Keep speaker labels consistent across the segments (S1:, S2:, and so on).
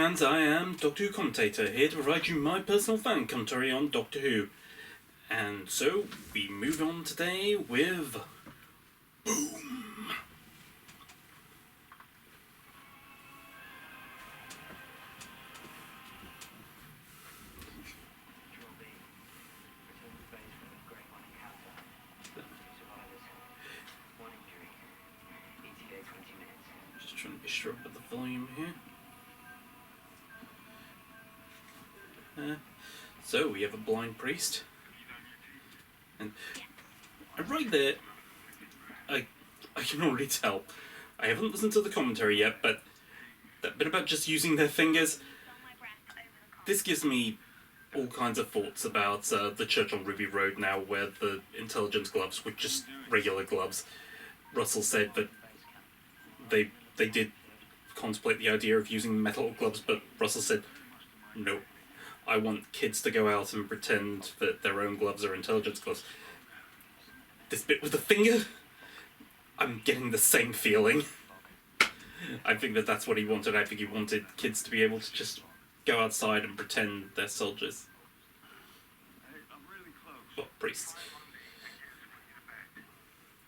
S1: fans, I am Doctor Who commentator, here to provide you my personal fan commentary on Doctor Who. And so, we move on today with... Boom! Just trying to be sure about the volume here. So we have a blind priest, and right there, I can already tell. I haven't listened to the commentary yet, but that bit about just using their fingers, this gives me all kinds of thoughts about the church on Ruby Road now, where the intelligence gloves were just regular gloves. Russell said that they did contemplate the idea of using metal gloves, but Russell said, no. I want kids to go out and pretend that their own gloves are intelligence gloves. This bit with the finger, I'm getting the same feeling. I think that that's what he wanted. I think he wanted kids to be able to just go outside and pretend they're soldiers. Well, priests.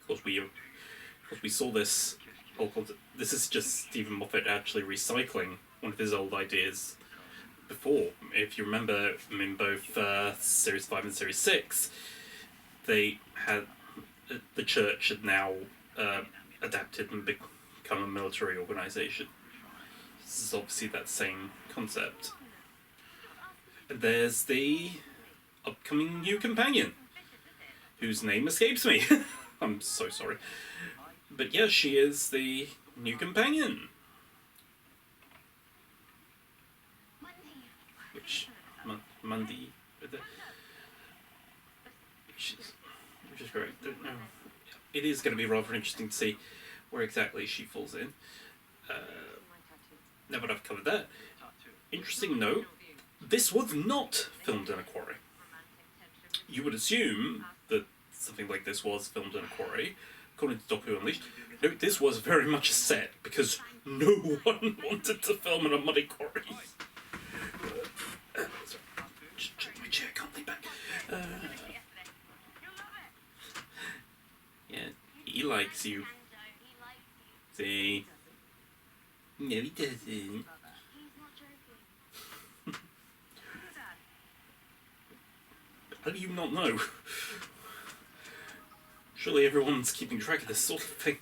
S1: Of course, we saw this whole concept. This is just Stephen Moffat actually recycling one of his old ideas. Before, if you remember, in both Series 5 and Series 6, they had the church had now adapted and become a military organisation. This is obviously that same concept. And there's the upcoming new companion, whose name escapes me. I'm so sorry. But yeah, she is the new companion. Monday, which is great. It is going to be rather interesting to see where exactly she falls in. Now that I've covered that, interesting note, this was not filmed in a quarry. You would assume that something like this was filmed in a quarry, according to Doctor Who Unleashed. No, this was very much a set, because no one wanted to film in a muddy quarry. Check my chair, can't lean back. Yeah, he likes you. See? No, he doesn't. How do you not know? Surely everyone's keeping track of this sort of thing.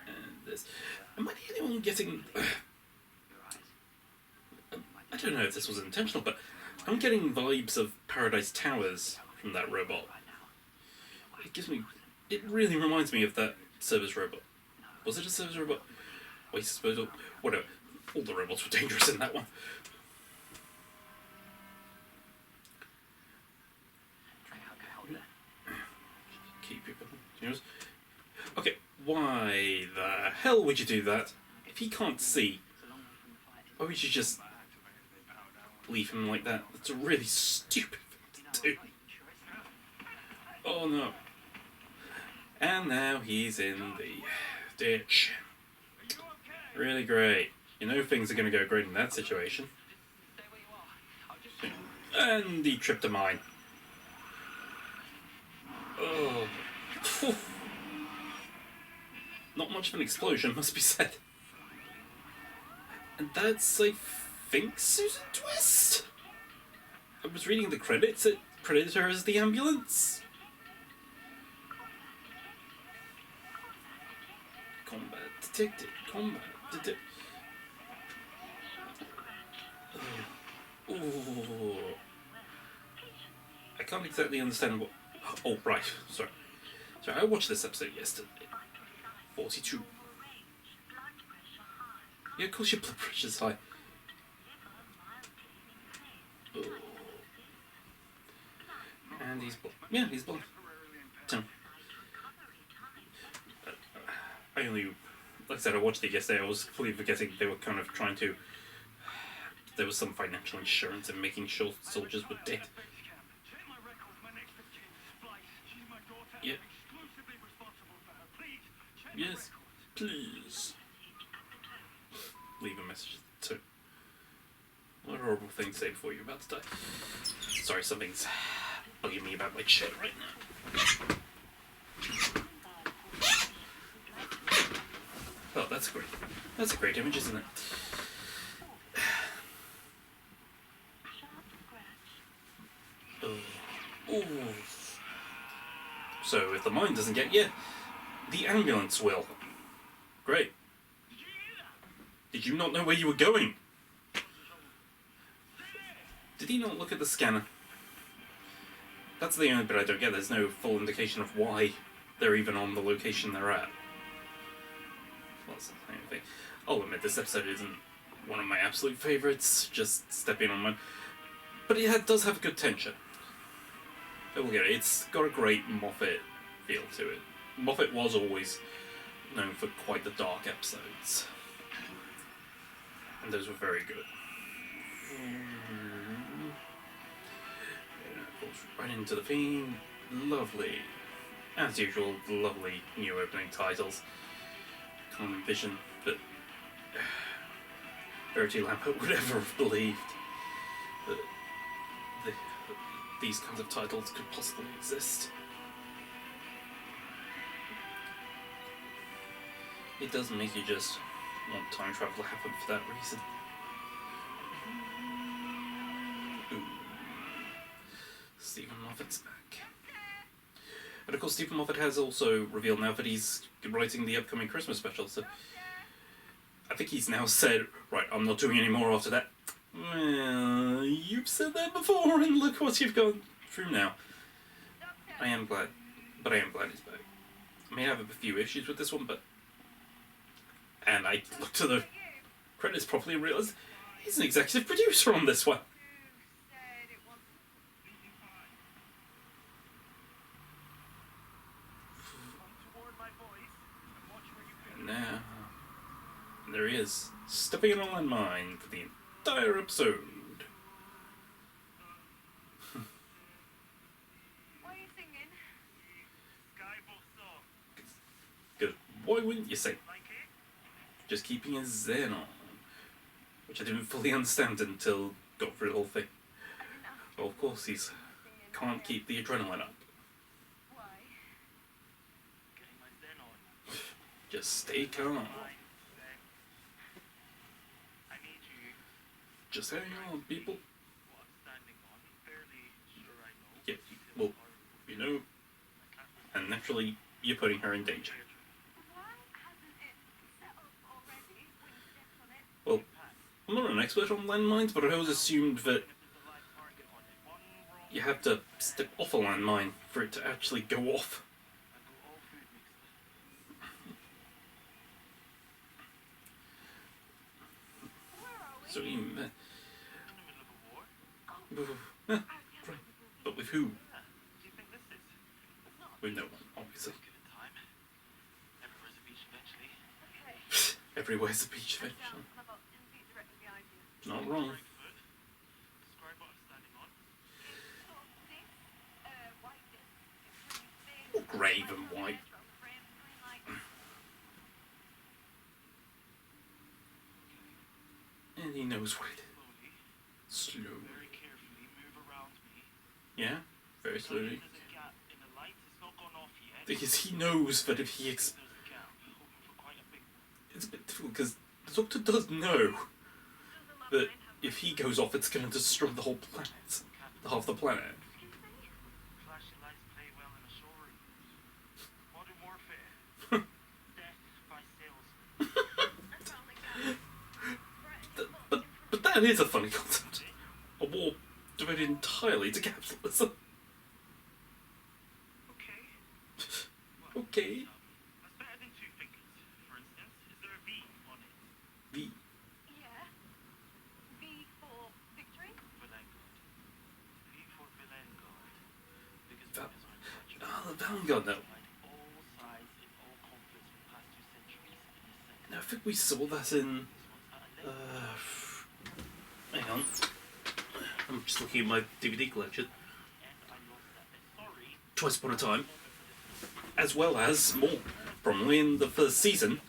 S1: And this. Am I the only one getting... I don't know if this was intentional, but I'm getting vibes of Paradise Towers from that robot. It really reminds me of that service robot. Was it a service robot? Waste disposal? Whatever. All the robots were dangerous in that one. Keep people. Okay, why the hell would you do that? If he can't see, why would you just leave him like that? That's a really stupid thing to do. Oh no. And now he's in the ditch. Really great. You know things are going to go great in that situation. And he tripped a mine. Oh. Phew. Not much of an explosion, must be said. And that's, I think, Susan Twist. I was reading the credits, it credited her as the ambulance. Combat detected. Combat detected. Ooh. I can't exactly understand what... Oh, right. Sorry. I watched this episode yesterday. 42. Yeah, of course your blood pressure's high. Oh. And he's blind. Yeah, he's blind. I only... Like I said, I watched it yesterday. I was fully forgetting they were kind of trying to... There was some financial insurance in making sure soldiers were dead. Yeah. Yes, please. leave a message too. What a horrible thing to say before you're about to die. Sorry, something's bugging me about my chair right now. Oh, that's great. That's a great image, isn't it? Ooh. So if the mine doesn't get you, the ambulance will. Great. Did you not know where you were going? Did he not look at the scanner? That's the only bit I don't get. There's no full indication of why they're even on the location they're at. Well, that's the same thing. I'll admit this episode isn't one of my absolute favourites, just stepping on one. But it does have a good tension. I will get it. It's got a great Moffat feel to it. Moffat was always known for quite the dark episodes. And those were very good. And of course, right into the theme. Lovely. As usual, lovely new opening titles. Can't envision that Verity Lambert would ever have believed that these kinds of titles could possibly exist. It does make you just want time travel to happen for that reason. Ooh. Stephen Moffat's back. And of course Stephen Moffat has also revealed now that he's writing the upcoming Christmas special, so I think he's now said, right, I'm not doing any more after that. Well, you've said that before, and look what you've gone through now. I am glad he's back. I may have a few issues with this one, but... And I looked at the credits properly and realised he's an executive producer on this one. And now, there he is, stepping in a landmine for the entire episode.
S2: What are you singing?
S1: Good. Why wouldn't you say? Just keeping his zen on, which I didn't fully understand until got through the whole thing. Well, of course he's can't keep the adrenaline up.
S2: Why?
S1: Just stay calm. Just hang on, people. Yeah, well, you know, and naturally, you're putting her in danger. Well, I'm not an expert on landmines, but I always assumed that you have to step off a landmine for it to actually go off. So even but with who? With no one, obviously. Everywhere's a beach eventually. Not wrong. Grave and white. And he knows what it is. Slowly. Yeah, very slowly. Because he knows that if he it's a bit difficult because the Doctor does know that if he goes off, it's going to destroy the whole planet, half the planet. but that is a funny concept. A war devoted entirely to capitalism. Okay. V.
S2: Yeah. V for victory?
S1: The Vanguard, no. No, I think we saw that in... hang on. I'm just looking at my DVD collection. Twice Upon a Time. As well as, more probably in the first season,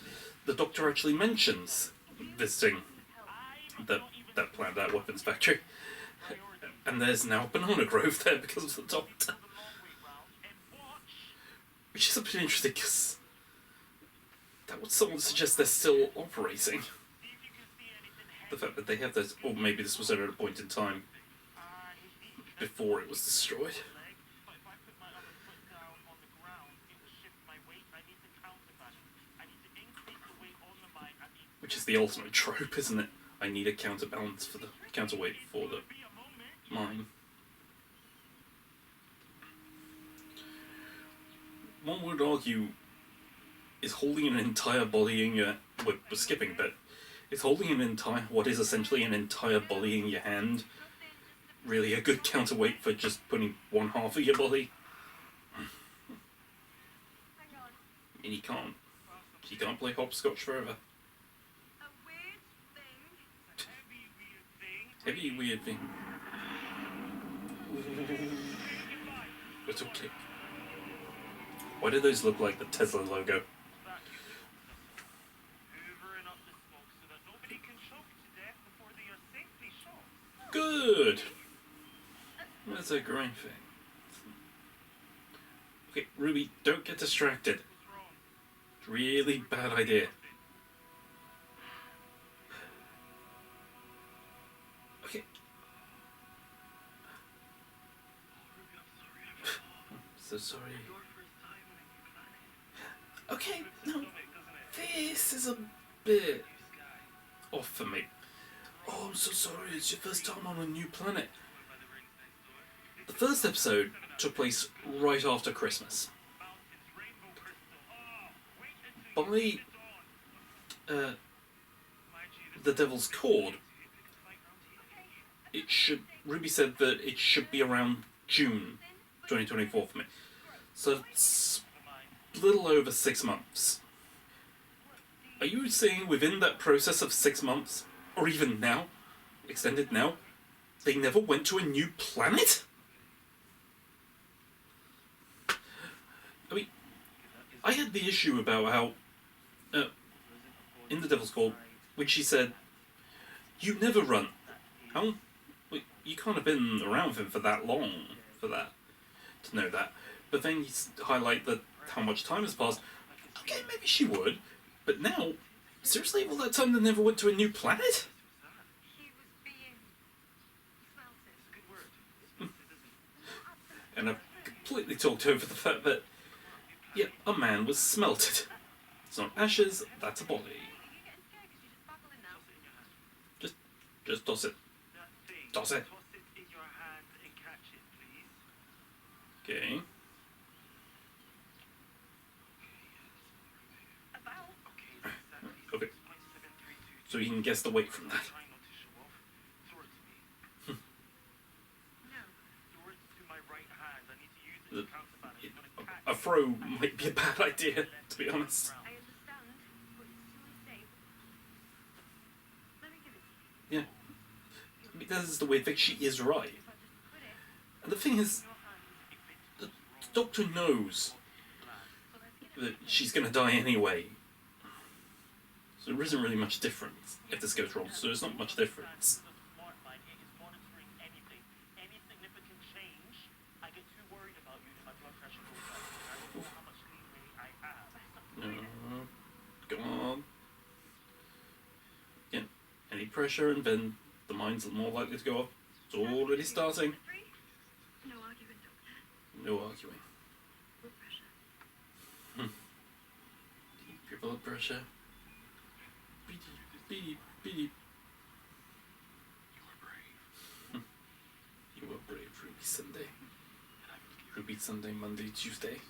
S1: the Doctor actually mentions visiting that plant, that weapons factory, and there's now a banana grove there because of the doctor, which is a bit interesting because that would someone suggest they're still operating. The fact that they have those, or maybe this was at a point in time before it was destroyed. Which is the ultimate trope, isn't it? I need a counterbalance for the counterweight for the mine. One would argue is holding an entire body in your... We're skipping, but is holding an entire... what is essentially an entire body in your hand really a good counterweight for just putting one half of your body? I mean, you can't. You can't play hopscotch forever. Heavy weird thing. It's okay. Why do those look like the Tesla logo? Good! That's a great thing. Okay, Ruby, don't get distracted. It's a really bad idea. Okay. I'm so sorry. Okay, no. This is a bit off for me. Oh, I'm so sorry, it's your first time on a new planet. The first episode took place right after Christmas. By the Devil's Cord, it should... Ruby said that it should be around June 2024 for me. So it's a little over 6 months. Are you saying within that process of 6 months, or even now, extended now, they never went to a new planet? I mean, I had the issue about how, in the Devil's Call, which she said, you never run. How? Wait, you can't have been around with him for that long, for that, to know that. But then you highlight that how much time has passed. Okay, maybe she would, but now, seriously, all that time they never went to a new planet? And I've completely talked over the fact that, yeah, a man was smelted. It's not ashes, that's a body. Just toss it. Toss it. Okay. Okay. So you can guess the weight from that. A throw might be a bad idea, to be honest. Yeah. I mean, that is the weird thing, she is right. And the thing is, the doctor knows that she's going to die anyway. So there isn't really much difference if this goes wrong, so there's not much difference. Come on. Again, any pressure and then the mind's more likely to go up. It's already starting.
S2: No arguing, Doctor.
S1: No arguing.
S2: Blood pressure.
S1: Keep your blood pressure. Beep, beep, beep. You were brave, Ruby Sunday. Ruby Sunday, Monday, Tuesday.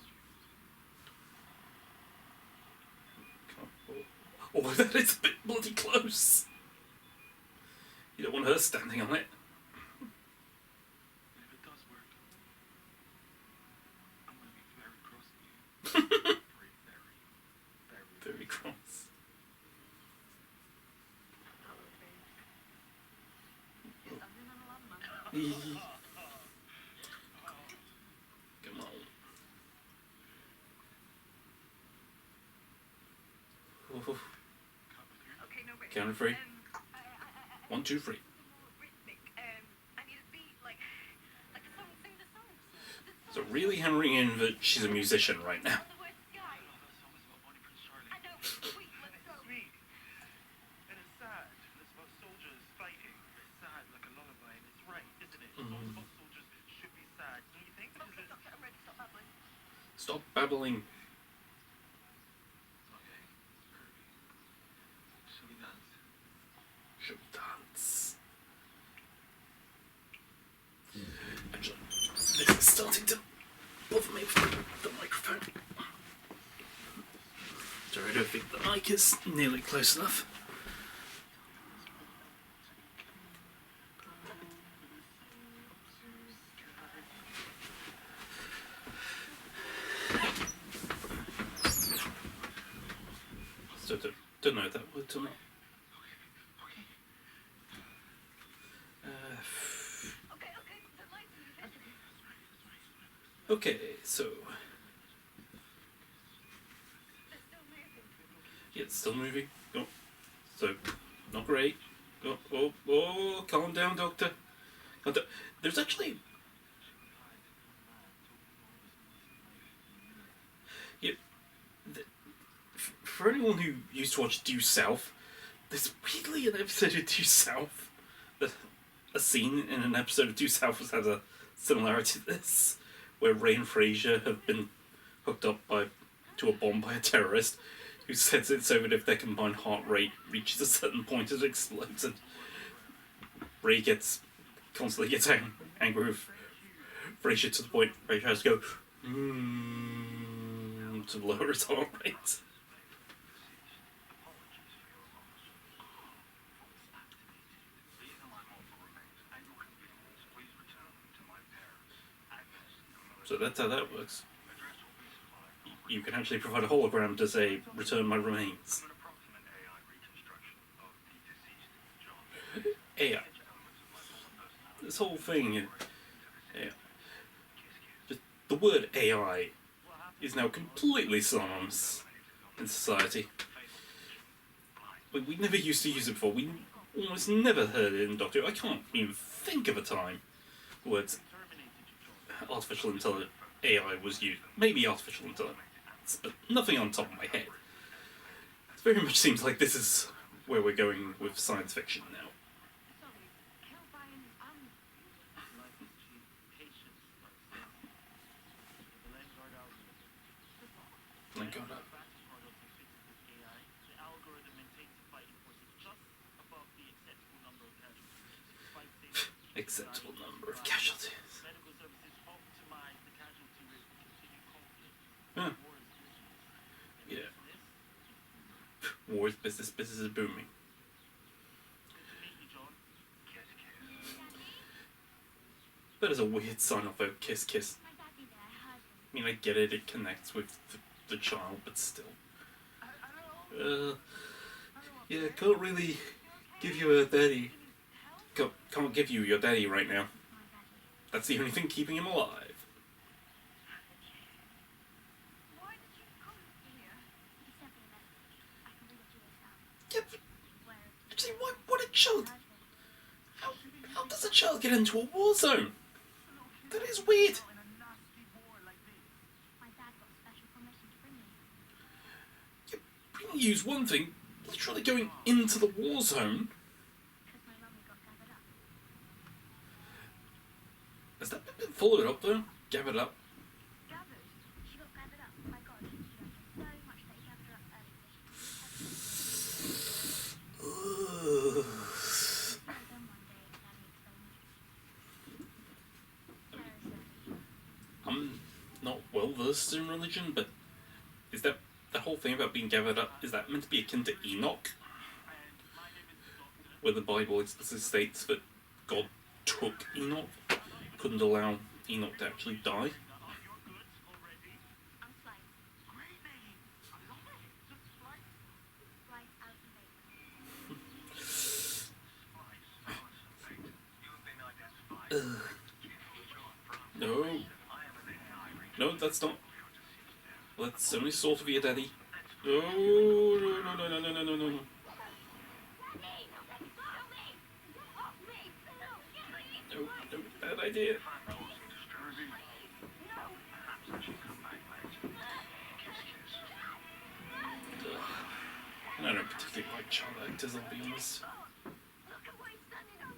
S1: Although that is a bit bloody close. You don't want her standing on it.
S3: If it does work, I'm going to be very cross with you.
S1: Very cross. Come on. Oh.
S2: Okay, no, wait.
S1: Count of three. 1, 2, 3.
S2: Rhythmic. I need a beat like a song. Sing the song.
S1: So really hammering in that she's a musician right now.
S2: The word sky.
S3: That song is about Bonnie Prince Charlie.
S2: I know. Sweet. Let's go.
S3: Sweet. And it's sad. And it's about soldiers fighting. It's sad like a lullaby, and it's right, isn't it? Songs about soldiers should be sad, don't you think?
S2: Okay, Doctor, I'm ready. Stop babbling.
S1: Stop babbling.
S3: Okay. Shall we dance?
S1: Should we dance? Actually, this is starting to bother me with the microphone. Sorry, I don't think the mic is nearly close enough. So don't know if that worked or not.
S2: Okay. The lights are moving.
S1: Okay, so
S2: They're still moving.
S1: yeah, it's still moving. Oh, so not great. Oh, calm down, Doctor. Calm down. There's actually yeah, for anyone who used to watch Due South, there's weirdly an episode of Due South that a scene in an episode of Due South has a similarity to this, where Ray and Fraser have been hooked up to a bomb by a terrorist who says it's so that if their combined heart rate reaches a certain point it explodes, and Ray constantly gets angry with Fraser to the point Fraser has to go to lower his heart rate. So that's how that works. You can actually provide a hologram to say, return my remains. AI. This whole thing, yeah. Just the word AI is now completely synonymous in society. We never used to use it before. We almost never heard it in Doctor Who. I can't even think of a time the words artificial intelligence, AI was used. Maybe artificial intelligence, but nothing on top of my head. It very much seems like this is where we're going with science fiction now.
S2: Sorry. Hellfire.
S3: Life is cheap. Patience. The Vanguard algorithm.
S1: Thank God.
S3: Advantage model can fit with AI. The algorithm maintains the fighting forces just above the acceptable number of casualties.
S1: Acceptable number of casualties.
S3: Medical services optimize the casualty rate for continued conflict.
S1: Huh.
S3: War is business.
S1: Yeah.
S3: Business.
S1: War is business. Business is booming.
S3: Good to meet you, John. Kiss,
S1: That is a weird sign off though. Kiss, kiss.
S2: My daddy there. I heard him.
S1: I mean, I get it. It connects with the child, but still. Yeah, can't really give you a daddy. Can't give you your daddy right now.
S2: My daddy.
S1: That's the only thing keeping him alive.
S2: Why did you come here? He sent me a message. I can read it to yourself.
S1: Yeah, but
S2: Where
S1: actually, what a child.
S2: husband.
S1: How does a child get into a war zone? That is weird.
S2: My dad got special permission to bring me.
S1: Bringing you's one thing. Literally going into the war zone.
S2: Because my mummy got gathered up.
S1: Has that been followed up though? Gathered up.
S2: Gathered? She got gathered up. My God, she loved him so much that he gathered her up early so she could have
S1: Ugh.
S2: them one day. Daddy explained.
S1: I'm not well versed in religion, but is that the whole thing about being gathered up? Is that meant to be akin to Enoch, where the Bible explicitly states that God took Enoch, couldn't allow Enoch to actually die?
S2: I'm flying. Fly out and make.
S1: No. No, that's not. That's only sort of your daddy. No. idea. And I don't particularly like child actors, I'll be honest.
S2: Look at what he's standing on.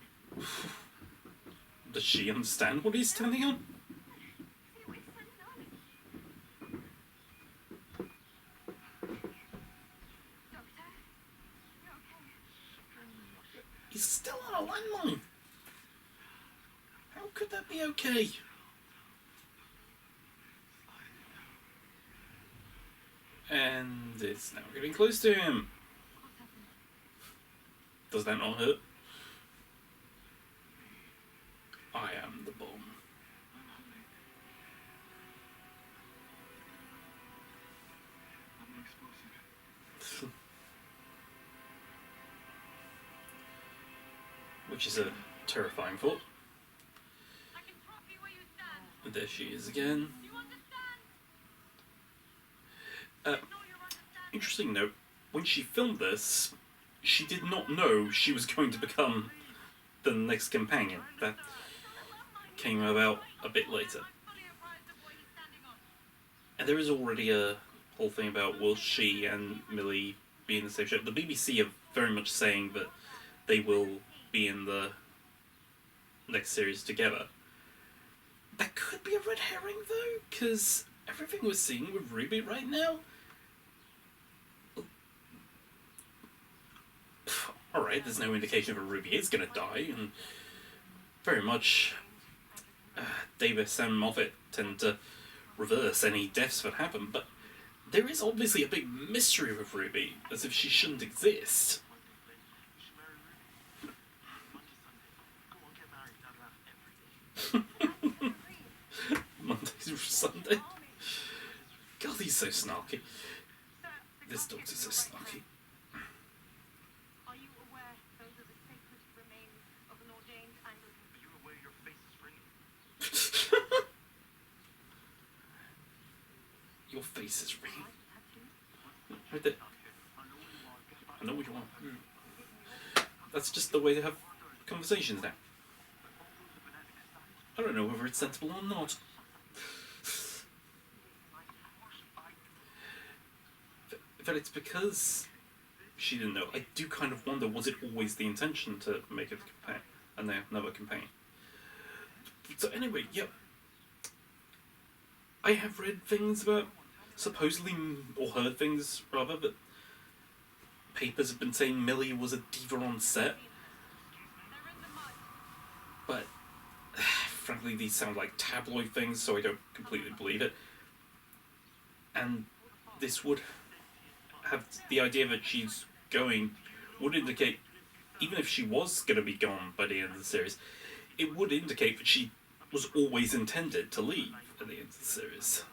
S1: Does she understand what he's standing on?
S2: See what he's standing on. Doctor, you okay?
S1: He's still on a landmine. How could that be okay? And it's now getting close to him.
S2: What's happened?
S1: Does that not hurt? I am the bomb.
S3: I'm explosive.
S1: Which is a terrifying thought.
S2: I can drop you where you stand.
S1: And there she is again.
S2: Do you understand?
S1: Uh,
S2: No, you're understanding.
S1: Interesting note, when she filmed this, she did not know she was going to become the next companion. That came about a bit later.
S2: I'm fully apprised of what he's standing on.
S1: And there is already a whole thing about will she and Millie be in the same show. The BBC are very much saying that they will be in the next series together. That could be a red herring though, because everything we're seeing with Ruby right now. Alright, there's no indication that Ruby is going to die, and very much Davis and Moffat tend to reverse any deaths that happen, but there is obviously a big mystery with Ruby, as if she shouldn't exist. Monday through Sunday. God, he's so snarky. This dog's so snarky.
S2: Are you aware those are the sacred remains of an ordained Anglican?
S3: Are you aware your face is ringing?
S1: Your face is ringing. Right there. I know what you want. That's just the way to have conversations now. I don't know whether it's sensible or not. But it's because she didn't know. I do kind of wonder, was it always the intention to make it another companion? So anyway, yep. I have read things about, supposedly, or heard things rather, that papers have been saying Millie was a diva on set.
S2: They're in the mud.
S1: But frankly, these sound like tabloid things, so I don't completely believe it. And this would have the idea that she's going would indicate, even if she was going to be gone by the end of the series, it would indicate that she was always intended to leave at the end of the series.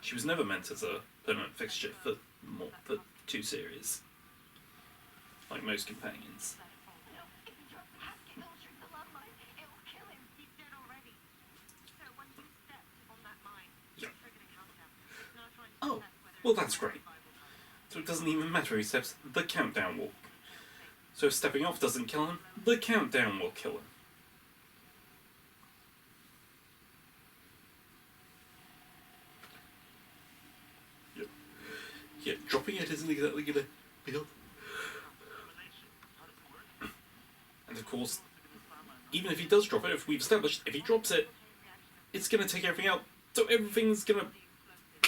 S1: She was never meant as a permanent fixture for 2 series, like most companions.
S2: No, if he drops the casket through the landmine, it will kill him. He's dead already. So when you stepped on that mine, you triggered a countdown. Now trying to
S1: Oh,
S2: assess whether
S1: well that's great. So it doesn't even matter if he steps, the countdown will. So if stepping off doesn't kill him, the countdown will kill him. Yep. Yeah, dropping it isn't exactly gonna help. And of course, even if he does drop it, if we've established, if he drops it, it's gonna take everything out. So everything's gonna...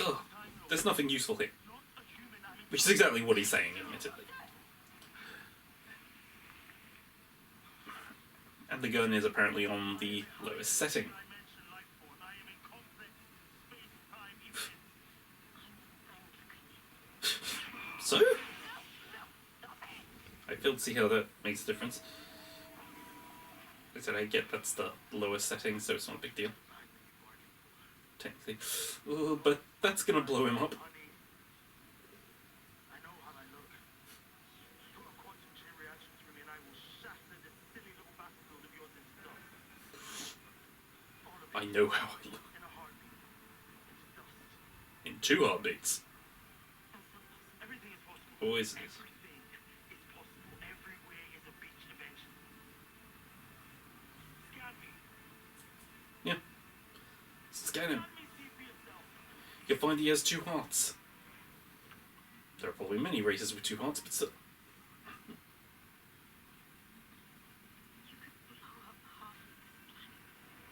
S1: Ugh, there's nothing useful here. Which is exactly what he's saying, admittedly. And the gun is apparently on the lowest setting. So? I failed to see how that makes a difference. I said I get that's the lowest setting, so it's not a big deal. Technically. But that's gonna blow him up.
S3: I know how I look. Put a quantum chain reaction through me and I will shatter this silly little battlefield of yours into dust. All of it
S1: I know how I look.
S3: in a heartbeat. Into dust.
S1: In 2 heartbeats.
S3: Everything is possible.
S1: Always is.
S3: Everything is possible. Everywhere is a beach intervention. Scan me.
S1: Scan him. You'll find he has 2 hearts. There are probably many races with 2 hearts, but still.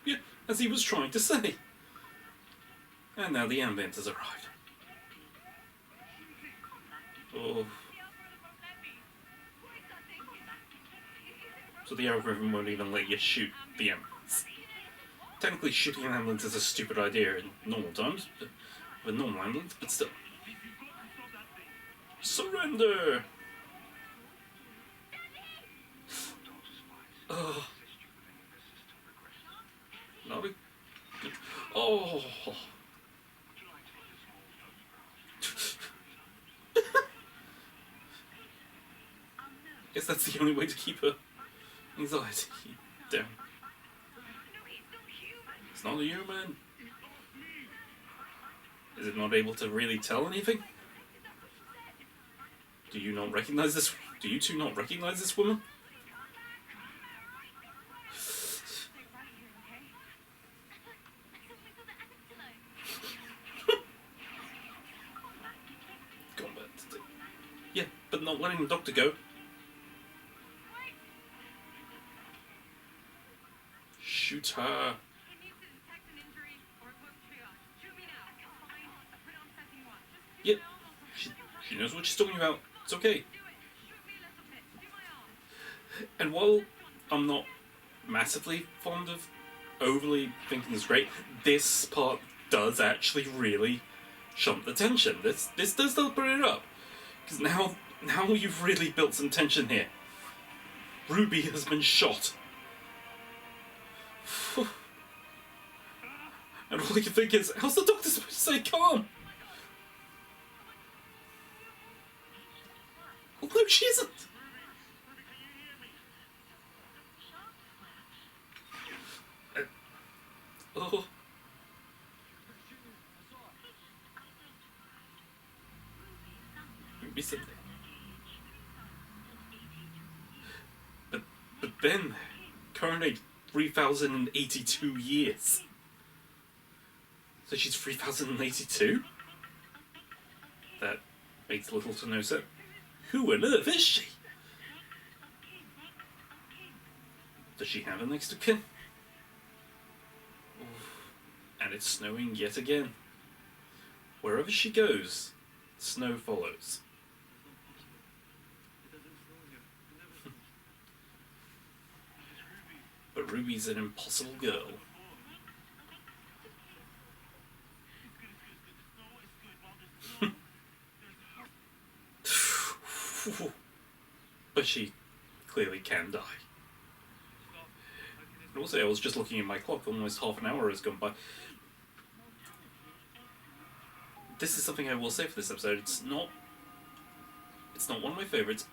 S1: Yeah, as he was trying to say. And now the ambulance has arrived. Oh. So the algorithm won't even let you shoot the ambulance. Technically, shooting an ambulance is a stupid idea in normal times, with normal ambulance, but still. Surrender! Oh. Not a good... Oh! Guess that's the only way to keep her anxiety down. It's not a human. Is it not able to really tell anything? Do you not recognize this? Do you two not recognize this woman? Combat. Yeah, but not letting the doctor go. Shoot her. Yeah, she knows what she's talking about. It's okay. And while I'm not massively fond of overly thinking it's great, this part does actually really shunt the tension. This does still put it up. Because now you've really built some tension here. Ruby has been shot. And all I can think is, how's the doctor supposed to say calm? Although she isn't. Oh. Maybe something. But then, current age 3,082 years. So she's 3,082? That makes little to no sense. Who on earth is she? Does she have a next of kin? And it's snowing yet again. Wherever she goes, snow follows. But Ruby's an impossible girl. But she clearly can die. And also, I was just looking at my clock, almost half an hour has gone by. This is something I will say for this episode. It's not one of my favourites,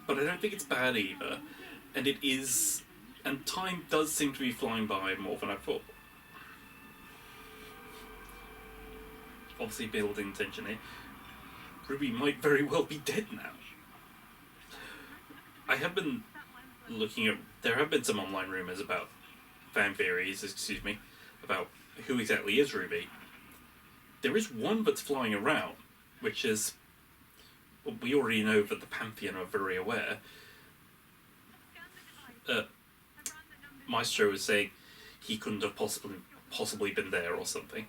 S1: but I don't think it's bad either. And it is, and time does seem to be flying by more than I thought. Obviously building tension here. Ruby might very well be dead now. I have been looking at, there have been some online rumours about, fan theories, about who exactly is Ruby. There is one that's flying around, which is, well, we already know that the Pantheon are very aware. Maestro was saying he couldn't have possibly been there or something.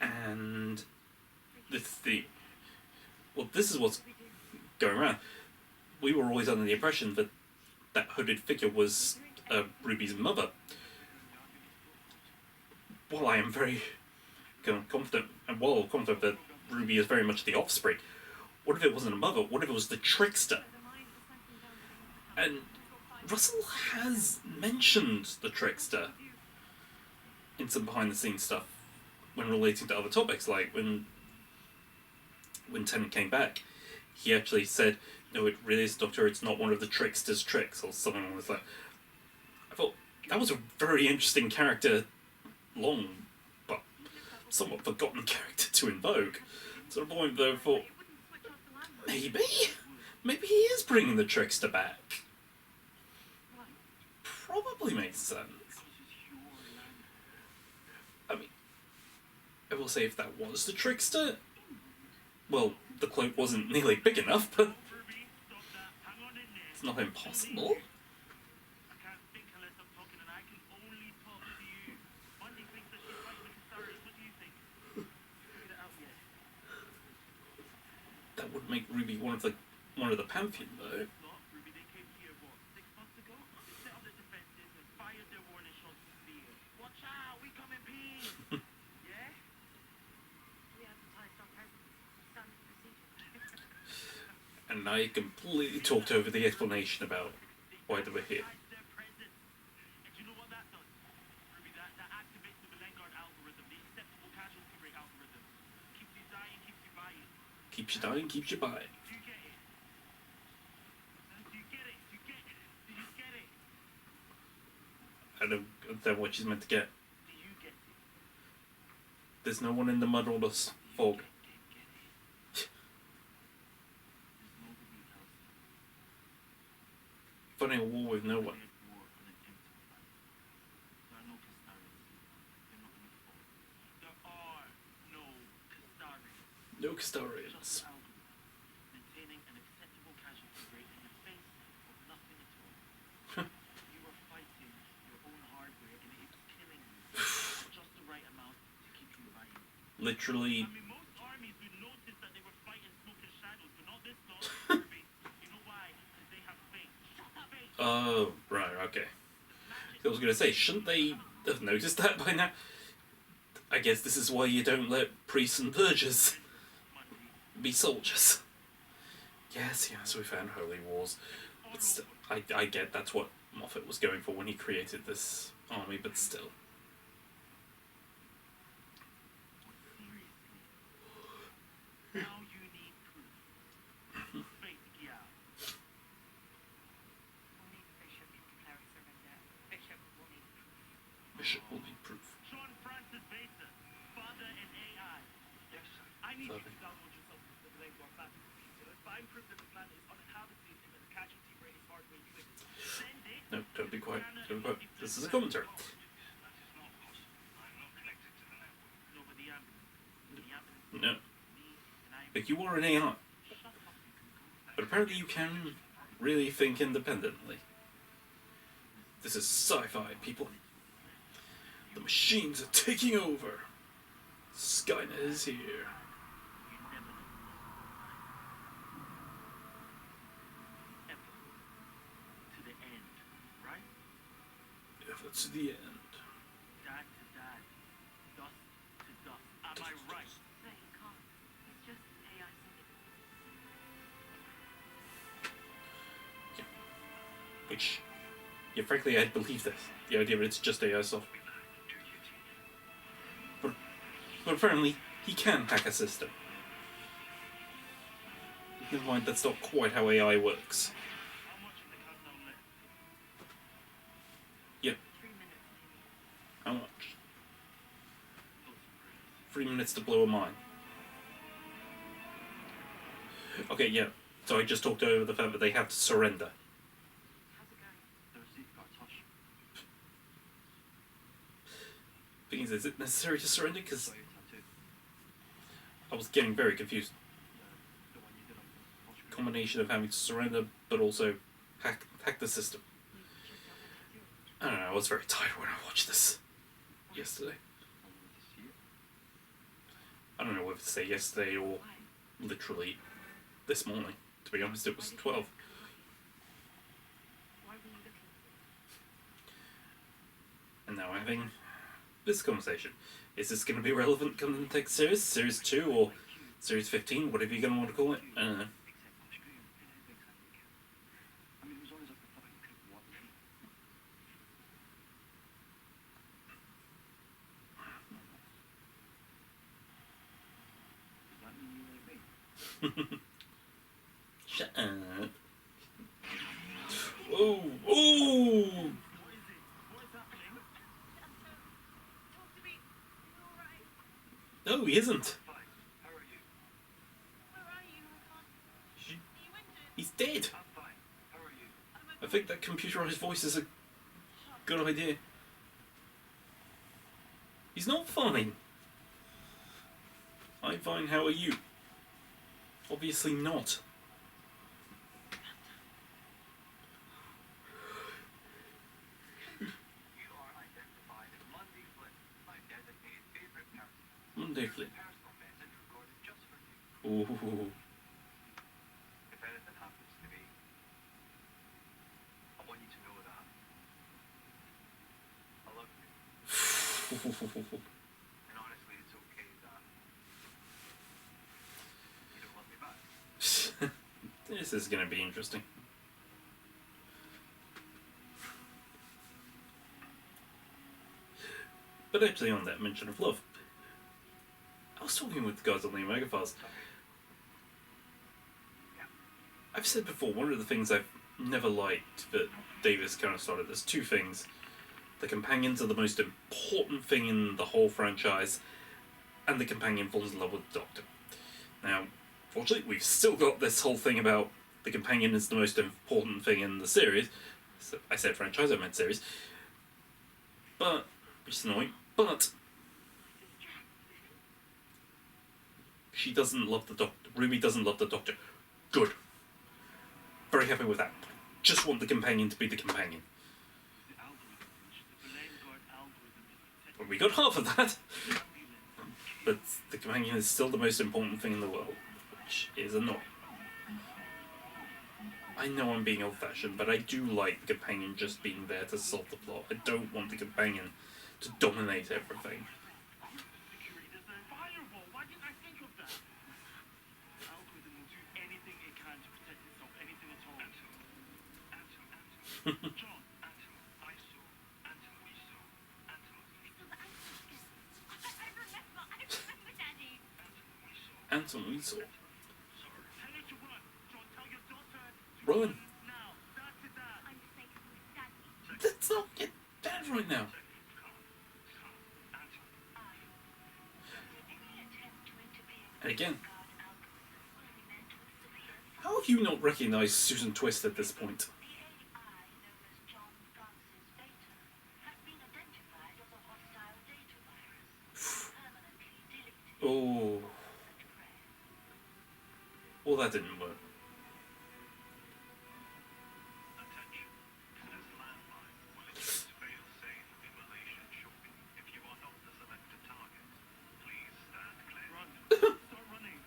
S1: And this is what's going around. We were always under the impression that that hooded figure was Ruby's mother. While I am very confident, and while confident that Ruby is very much the offspring, what if it wasn't a mother? What if it was the trickster? And Russell has mentioned the trickster in some behind-the-scenes stuff when relating to other topics, like when Tennant came back, he actually said, "No, it really is, Doctor, it's not one of the trickster's tricks," or something like that. I thought that was a very interesting character, long but somewhat forgotten character to invoke. To the point though, I thought maybe he is bringing the trickster back. Probably makes sense. I will say if that was the trickster, well, the cloak wasn't nearly big enough, but
S3: Ruby, stop that. Hang on in there.
S1: it's not impossible.
S3: I can't think unless I'm talking, and I can only talk to you. Bundy thinks that she's fighting the Casares. What do you think? Figure it out yet.
S1: That would make Ruby one of the Pantheon, though.
S3: It's not. Ruby, they came here, what, 6 months ago? They set up their defenses and fired their warning shots into the air. Watch out, we come in peace. Yeah?
S2: We advertised our presence. Standard procedure.
S1: And I completely talked over the explanation about why they were here.
S3: Hide their presence. And you know what that does? Ruby, that activates the Vanguard algorithm, the acceptable casualty rate algorithm. Keeps you dying, keeps you buying.
S1: Keeps you dying, keeps you buying.
S3: Do you get it? Do you get it? Do you get it? Do you get it?
S1: I don't understand what she's meant to get.
S3: Do you get it?
S1: There's no one in the mud or the fog.
S3: Get it. There's no details.
S1: Fighting a war with no one.
S3: War on an empty planet. There are no Castaris. They're not gonna fall. There are no Castaris.
S1: No Castarians.
S3: Just algorithm. Maintaining an acceptable casualty rate in the face of nothing at all. You were fighting your own hardware and it was killing you. Just the right amount to keep you buying.
S1: Literally,
S3: I mean, most armies would notice that they were fighting smoke and shadows, but not this lot. Ruby. You know why? Because they have faith. Shut up, faith.
S1: oh, right, okay. I was going to say, shouldn't they have noticed that by now? I guess this is why you don't let priests and vergers be soldiers. Yes, we found holy wars. But still, I get that's what Moffat was going for when he created this army, but still.
S3: Seriously. Now you need proof. Faith, yeah.
S2: We'll need Bishop declaring surrender. Bishop will need proof.
S1: Bishop will need proof.
S3: Sean Francis Baser, father and AI. Yes, sir. I need you
S1: Father.
S3: to download yourself to the Vanguard battle computer. Find proof that the planet is uninhabited and that the casualty rate is hardware driven. Send it.
S1: No, don't be quiet. Don't be quiet. This is a commentary.
S3: That is not possible. I'm not connected to the network. No, but the ambulance. The ambulance.
S1: No.
S3: Me and I.
S1: But you are an AI.
S3: Shut up, you can go.
S1: But apparently you can really think independently. This is sci-fi, people. The machines are taking over. Skynet is here.
S3: You never know. Ever. To the end, right?
S1: Ever to the end.
S3: Dad to dad. Dust to dust. Am I right?
S2: No, you can't. It's just AI singing.
S1: Which, yeah, frankly, I'd believe this. The idea that it's just AI software. But apparently, he can hack a system. Never mind, that's not quite how AI works.
S3: How much of the countdown left?
S1: Yep,
S2: 3 minutes, maybe.
S1: how much?
S3: Thoughts and prayers.
S1: 3 minutes to blow a mine. Okay, yeah, so I just talked over the fact that they have to surrender.
S2: How's it going?
S3: Their safeguards, hush.
S1: Thing is it necessary to surrender? Because
S3: Saw your tattoo.
S1: I was getting very confused.
S3: The one you did on the Portugal.
S1: Combination of having to surrender, but also hack the system.
S2: You checked out my tattoo.
S1: I don't know, I was very tired when I watched this yesterday.
S3: I wanted to see it.
S1: I don't know whether to say yesterday or
S2: Why?
S1: literally this morning. To be honest, it was 12.
S2: Why were you looking?
S1: And now we're having this conversation. Is this going to be relevant come to the next series? Series 2 or Series 15? Whatever you're going to want to call it? I don't know.
S3: Except on screen, it is exactly killed. I mean, it was always like the fucking clip one thing. Does that mean you like me?
S1: Shut up. Oh! Oh!
S3: What is it? What is happening?
S2: Talk to me. You alright?
S1: No, he isn't.
S3: Fine. How are you?
S2: Where are you? I can't. Are you injured?
S1: He's dead.
S3: I'm fine. How are you?
S2: I'm
S1: I think that computerized voice is a good idea. He's not fine. Hi Vine, how are you? Obviously not.
S4: You are identified as Monday Flynn, my designated favorite person.
S1: Monday Flynn.
S4: Personal message recorded just for you.
S1: Ooh.
S4: If anything happens to me, I want you to know that I love you. And honestly, it's okay that you don't love me back.
S1: This is going to be interesting. But actually, on that mention of love, I was talking with the guys on the Omega Files. I've said before, one of the things I've never liked that Davis kind of started, there's two things. The companions are the most important thing in the whole franchise, and the companion falls in love with the Doctor. Now, fortunately, we've still got this whole thing about the companion is the most important thing in the series. So I said franchise, I meant series. But, which is annoying, but she doesn't love the Doctor. Ruby doesn't love the Doctor. Good. Very happy with that. Just want the companion to be the companion.
S3: The algorithm, the Belengard algorithm is
S1: But we got half of that. But the companion is still the most important thing in the world, which is annoying. I know I'm being old-fashioned, but I do like the companion just being there to solve the plot. I don't want the companion to dominate everything.
S3: security. There's a firewall. Why didn't I think of that? The algorithm will do anything it can to protect itself, anything at all. John, I saw, we saw,
S2: Still the answer again. I remember, Daddy.
S3: we saw.
S1: Anton, we saw.
S3: Tell her to run. John, tell your daughter to
S1: Run.
S3: now. That's it, Dad.
S2: I'm safe with Daddy.
S1: Let's not get bad right now.
S2: Any attempt to interfere with
S1: And again,
S2: the guard algorithm will be met with severe
S1: how have you not recognized Susan Twist at this point?
S2: The AI known as John Francis Beta has been identified as a hostile data virus, permanently deleted
S1: Oh,
S2: and rare.
S1: well that didn't work.
S4: Attention. This landline will include fail-safe immolation shortly. If you are not the selected target, please stand clear.
S3: Run. Start running.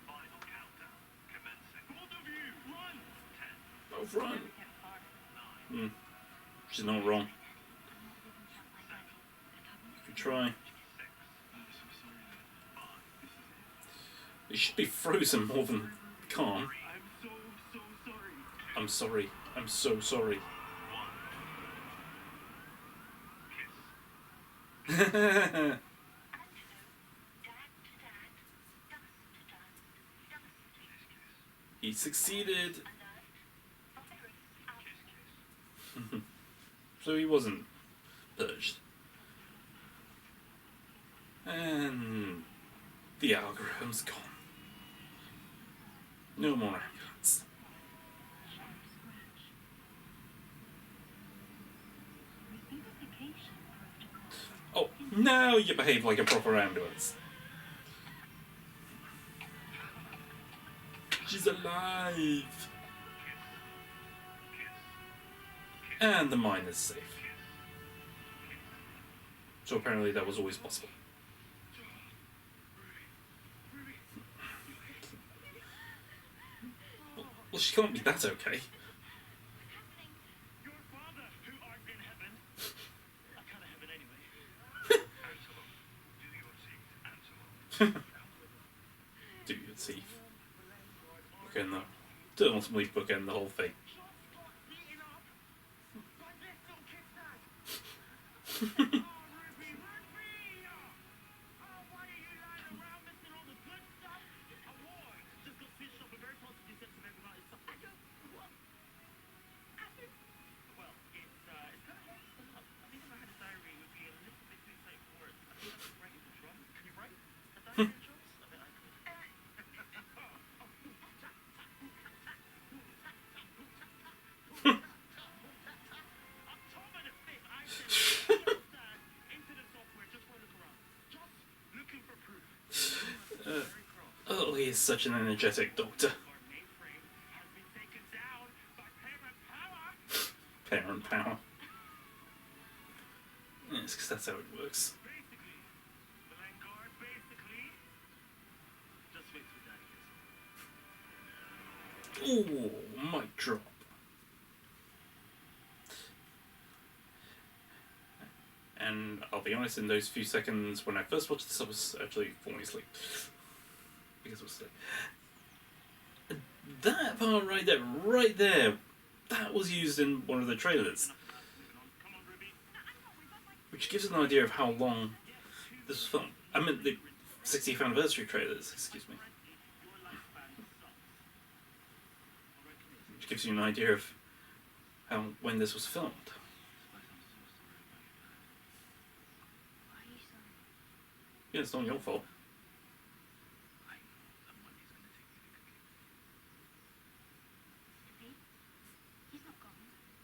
S4: Final countdown commencing.
S3: Both of you, run.
S4: 10,
S1: Oh, run.
S4: 9,
S1: She's not wrong. If you try.
S4: 6,
S1: You should be frozen more than calm.
S3: I'm so sorry.
S1: I'm sorry. I'm so sorry.
S4: 1. Kiss.
S2: Dad to dad, dust to dust.
S1: He succeeded.
S2: Alert, virus out.
S4: Kiss, kiss.
S1: So he wasn't purged. And the algorithm's gone. No more ambulance. Oh, now you behave like a proper ambulance. She's alive. And the mine is safe. So apparently that was always possible. Well, she can't be that okay.
S3: Your father, who art in heaven. I kind of heaven anyway.
S4: Antelope. Do your thing, Antelope.
S1: Do your teeth. Bookend the... To ultimately bookend the whole thing.
S3: Just got beaten up by this little kid, Dad. Oh, Ruby, run free! Oh, why are you lying around missing all the good stuff? A war just got switched off a very positive sense of everybody. So I don't. What? Well, it's kind of hard to sum up. I think if I had a diary, it would be a little bit too tight for words. I think I could write it drum. Can you write a diary of drums? I bet I could.
S1: is such an energetic Doctor.
S3: Our mainframe has been taken down by parent power.
S1: Parent power. Yes, because that's how it works.
S3: Basically, Melangard, basically. Just wait till Daddy gets home.
S1: Ooh, mic drop. And I'll be honest, in those few seconds when I first watched this, I was actually falling asleep. Because it was late. That part right there, that was used in one of the trailers.
S3: Come on, Ruby.
S1: Which gives an idea of how long this was filmed. I meant the 60th anniversary trailers, excuse me.
S3: Your lifespan sucks. Alright, come here.
S1: Which gives you an idea of when this was filmed.
S2: Why are you sorry?
S1: Yeah, it's not your fault.
S2: Pete? He's not gone. He's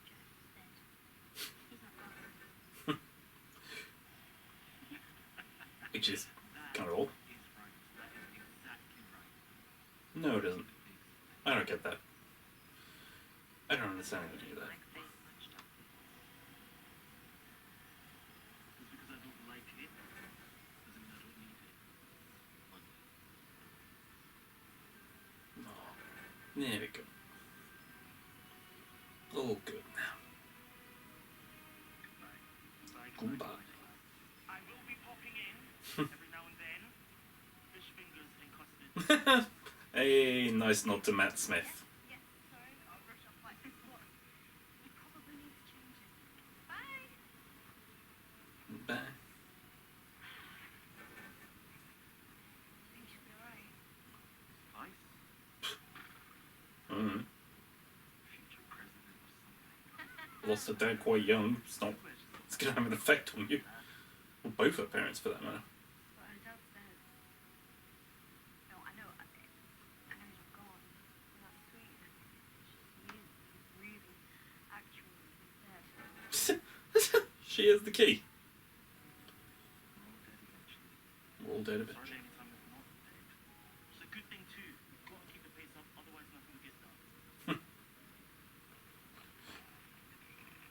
S2: just dead. He's not gone.
S1: Which is kind of old.
S3: He's right. That is exactly right.
S1: No, it doesn't. I don't get that. I don't understand any of that.
S2: Like face punched up.
S3: Just because I don't like it doesn't mean I don't need it.
S1: Oh, there we go. All good now. Goodbye.
S3: I will be popping in every now and then. Fish fingers and custard.
S1: Hey, nice nod to Matt Smith.
S2: Yes, sorry, I'll brush up like this one. It probably needs changing. Bye!
S1: Bye.
S2: I think she'll be alright.
S3: Vice?
S1: Mm.
S3: Future president or something.
S1: Lost a dad quite young. It's gonna have an effect on you. Well, both her parents, for that matter.
S2: But her dad said... No, I know he's not gone. And that's sweet and everything. It's just he is really, actually dead.
S1: She is the key.
S3: We're all
S1: We're all
S3: dead eventually.
S1: dead of it.
S3: Hardly any time we're not dead. It's a good thing too. We've got to keep the pace up, otherwise nothing will get done.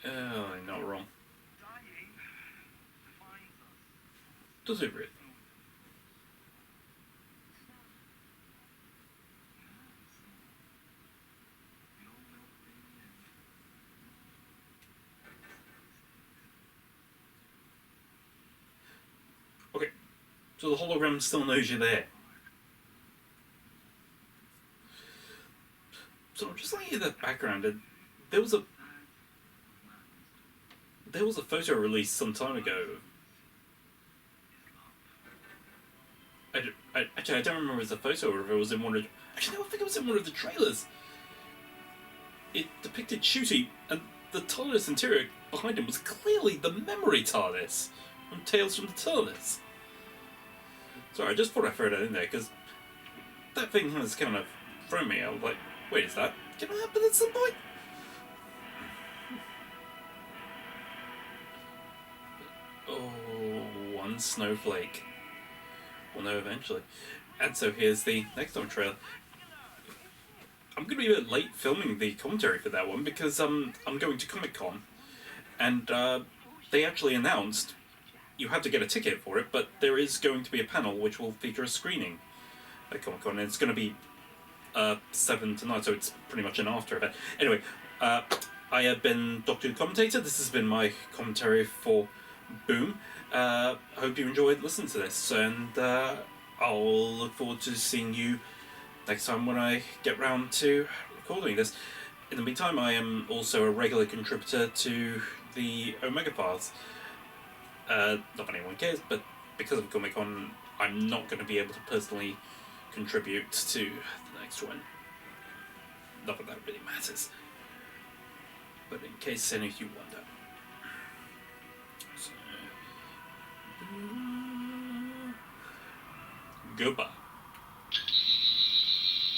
S1: Oh, you're not wrong.
S3: Dying defines us.
S1: Does it really?
S3: We all melt away in the end.
S1: Okay. So the hologram still knows you're there. So just looking at that background, there was a photo released some time ago. Actually, I don't remember if it was a photo or if it was in one of... Actually, no, I think it was in one of the trailers. It depicted Shooty, and the TARDIS interior behind him was clearly the memory TARDIS from Tales from the TARDIS. Sorry, I just thought I'd throw that in there, because that thing has kind of thrown me. I was like, wait, is that gonna happen at some point? Oh, one snowflake. We'll know eventually. And so here's the next time trailer. I'm going to be a bit late filming the commentary for that one because I'm going to Comic-Con. And they actually announced you have to get a ticket for it, but there is going to be a panel which will feature a screening at Comic-Con. And it's going to be 7 to 9, so it's pretty much an after event. Anyway, I have been Doctor Who Commentator. This has been my commentary for Boom. I hope you enjoyed listening to this, and I'll look forward to seeing you next time when I get round to recording this. In the meantime, I am also a regular contributor to the Omega Files. Not that anyone cares, but because of Comic-Con, I'm not going to be able to personally contribute to the next one. Not that that really matters. But in case any of you wonder. So, goodbye.